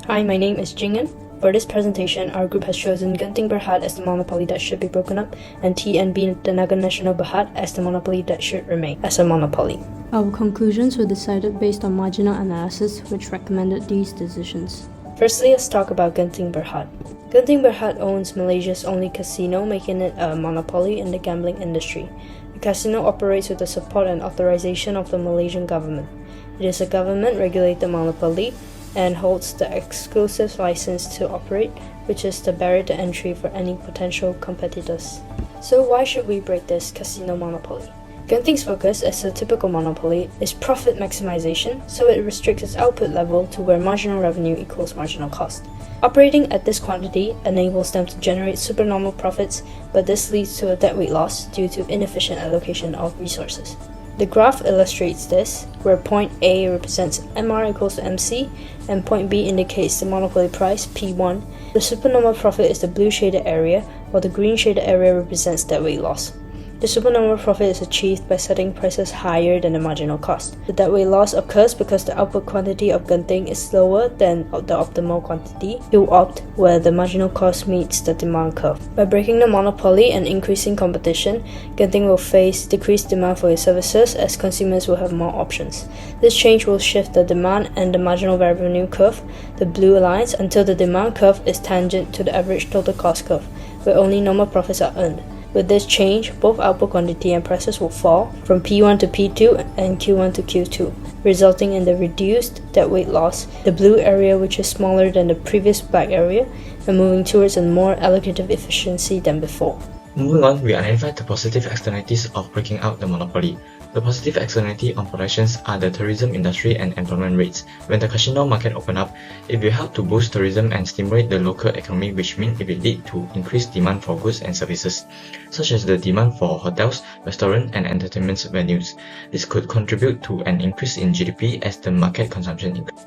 Hi, my name is Jing'an. For this presentation, our group has chosen Genting Berhad as the monopoly that should be broken up and TNB the Naga National Berhad as the monopoly that should remain as a monopoly. Our conclusions were decided based on marginal analysis which recommended these decisions. Firstly, let's talk about Genting Berhad. Genting Berhad owns Malaysia's only casino, making it a monopoly in the gambling industry. The casino operates with the support and authorization of the Malaysian government. It is a government-regulated monopoly and holds the exclusive license to operate, which is the barrier to entry for any potential competitors. So why should we break this casino monopoly? Genting's focus, as a typical monopoly, is profit maximization, so it restricts its output level to where marginal revenue equals marginal cost. Operating at this quantity enables them to generate supernormal profits, but this leads to a deadweight loss due to inefficient allocation of resources. The graph illustrates this, where point A represents MR equals to MC, and point B indicates the monopoly price, P1. The supernormal profit is the blue shaded area, while the green shaded area represents deadweight loss. The supernormal profit is achieved by setting prices higher than the marginal cost. The deadweight loss occurs because the output quantity of Genting is lower than the optimal quantity, QOPT, where the marginal cost meets the demand curve. By breaking the monopoly and increasing competition, Genting will face decreased demand for its services as consumers will have more options. This change will shift the demand and the marginal revenue curve, the blue lines, until the demand curve is tangent to the average total cost curve, where only normal profits are earned. With this change, both output quantity and prices will fall from P1 to P2 and Q1 to Q2, resulting in the reduced deadweight loss, the blue area which is smaller than the previous black area, and moving towards a more allocative efficiency than before. Moving on, we identified the positive externalities of breaking out the monopoly. The positive externality on productions are the tourism industry and employment rates. When the casino market open up, it will help to boost tourism and stimulate the local economy, which means it will lead to increased demand for goods and services, such as the demand for hotels, restaurants, and entertainment venues. This could contribute to an increase in GDP as the market consumption increases.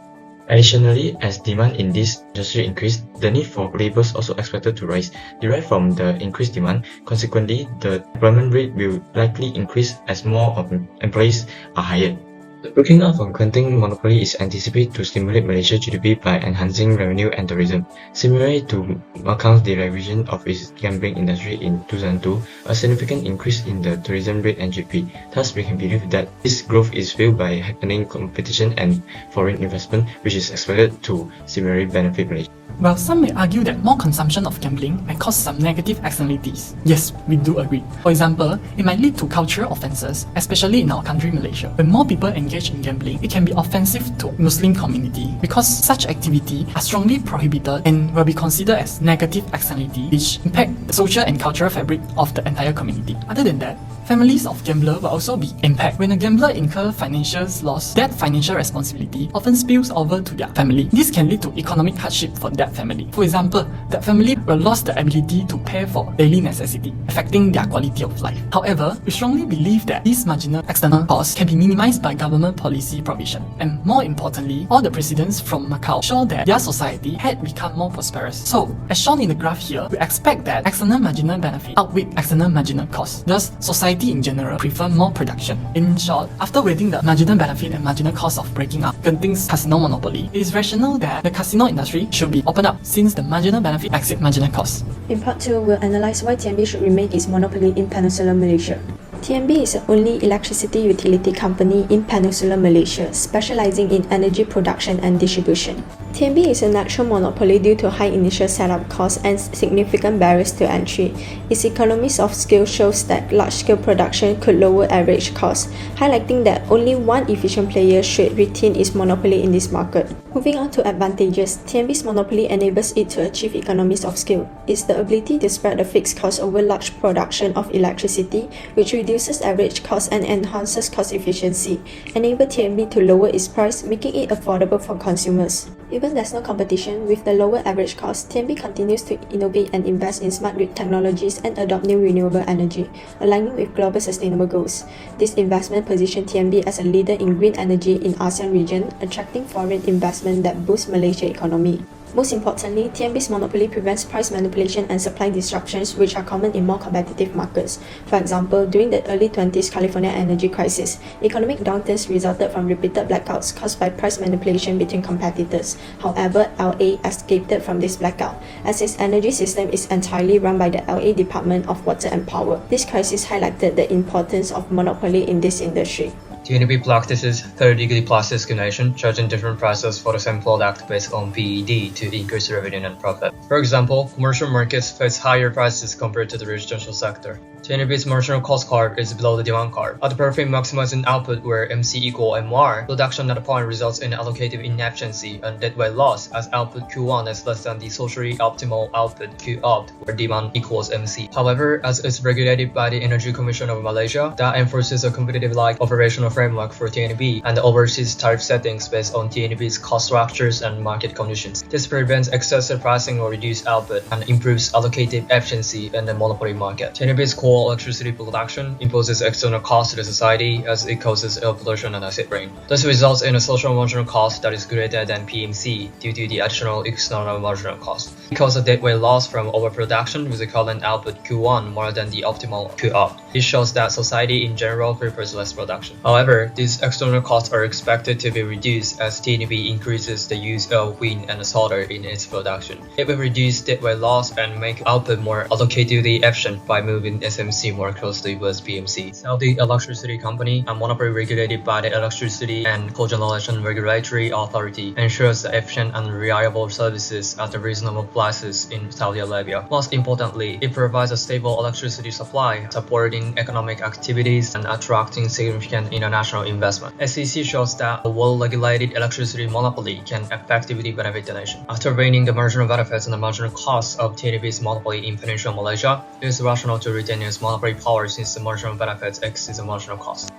Additionally, as demand in this industry increases, the need for labour is also expected to rise, derived from the increased demand. Consequently, the employment rate will likely increase as more employees are hired. The breaking out of Genting monopoly is anticipated to stimulate Malaysia's GDP by enhancing revenue and tourism. Similarly to Macau's deregulation of its gambling industry in 2002, a significant increase in the tourism rate and GDP. Thus, we can believe that this growth is fueled by happening competition and foreign investment, which is expected to similarly benefit Malaysia. Well, some may argue that more consumption of gambling may cause some negative externalities. Yes, we do agree. For example, it might lead to cultural offences, especially in our country Malaysia. When more people engage in gambling, it can be offensive to Muslim community because such activity are strongly prohibited and will be considered as negative externality which impact the social and cultural fabric of the entire community. Other than that, families of gamblers will also be impacted. When a gambler incurs financial loss, that financial responsibility often spills over to their family. This can lead to economic hardship for that family. For example, that family will lose the ability to pay for daily necessity, affecting their quality of life. However, we strongly believe that these marginal external costs can be minimized by government policy provision. And more importantly, all the presidents from Macau show that their society had become more prosperous. So, as shown in the graph here, we expect that external marginal benefit outweigh external marginal costs. Thus, society in general prefer more production. In short, after weighing the marginal benefit and marginal cost of breaking up Genting's casino monopoly, it is rational that the casino industry should be opened up since the marginal benefit exceeds marginal cost. In part 2, we'll analyse why TNB should remain its monopoly in Peninsular Malaysia. TNB is the only electricity utility company in Peninsular Malaysia, specialising in energy production and distribution. TNB is a natural monopoly due to high initial setup costs and significant barriers to entry. Its economies of scale shows that large-scale production could lower average costs, highlighting that only one efficient player should retain its monopoly in this market. Moving on to advantages, TNB's monopoly enables it to achieve economies of scale. It's the ability to spread the fixed cost over large production of electricity, which reduces average cost and enhances cost efficiency, enable TNB to lower its price, making it affordable for consumers. Even there's no competition, with the lower average cost, TNB continues to innovate and invest in smart grid technologies and adopt new renewable energy, aligning with global sustainable goals. This investment positions TNB as a leader in green energy in ASEAN region, attracting foreign investment that boosts Malaysia's economy. Most importantly, TNB's monopoly prevents price manipulation and supply disruptions which are common in more competitive markets. For example, during the early 20s California energy crisis, economic downturns resulted from repeated blackouts caused by price manipulation between competitors. However, LA escaped from this blackout, as its energy system is entirely run by the LA Department of Water and Power. This crisis highlighted the importance of monopoly in this industry. TNB practices third-degree plus discrimination, charging different prices for the same product based on PED to increase revenue and profit. For example, commercial markets face higher prices compared to the residential sector. TNB's marginal cost curve is below the demand curve. At the perfect maximizing output where MC equal MR, production at a point results in allocative inefficiency and deadweight loss as output Q1 is less than the socially optimal output Qopt where demand equals MC. However, as is regulated by the Energy Commission of Malaysia, that enforces a competitive-like operational framework for TNB and oversees tariff settings based on TNB's cost structures and market conditions. This prevents excessive pricing or reduced output and improves allocative efficiency in the monopoly market. TNB's coal electricity production imposes external costs to the society as it causes air pollution and acid rain. This results in a social marginal cost that is greater than PMC due to the additional external marginal cost. It causes a deadweight loss from overproduction with the current output Q1 more than the optimal Qopt. This shows that society in general prefers less production. However, these external costs are expected to be reduced as TNB increases the use of wind and solar in its production. It will reduce deadweight loss and make output more allocatively efficient by moving SMC more closely with PMC. Saudi Electricity Company, a monopoly regulated by the Electricity and Cogeneration Regulatory Authority, ensures the efficient and reliable services at the reasonable prices in Saudi Arabia. Most importantly, it provides a stable electricity supply, supporting economic activities and attracting significant international investment. SEC shows that a well-regulated electricity monopoly can effectively benefit the nation. After weighing the marginal benefits and the marginal costs of TNB's monopoly in Peninsular Malaysia, it is rational to retain its monopoly power since the marginal benefits exceed the marginal cost.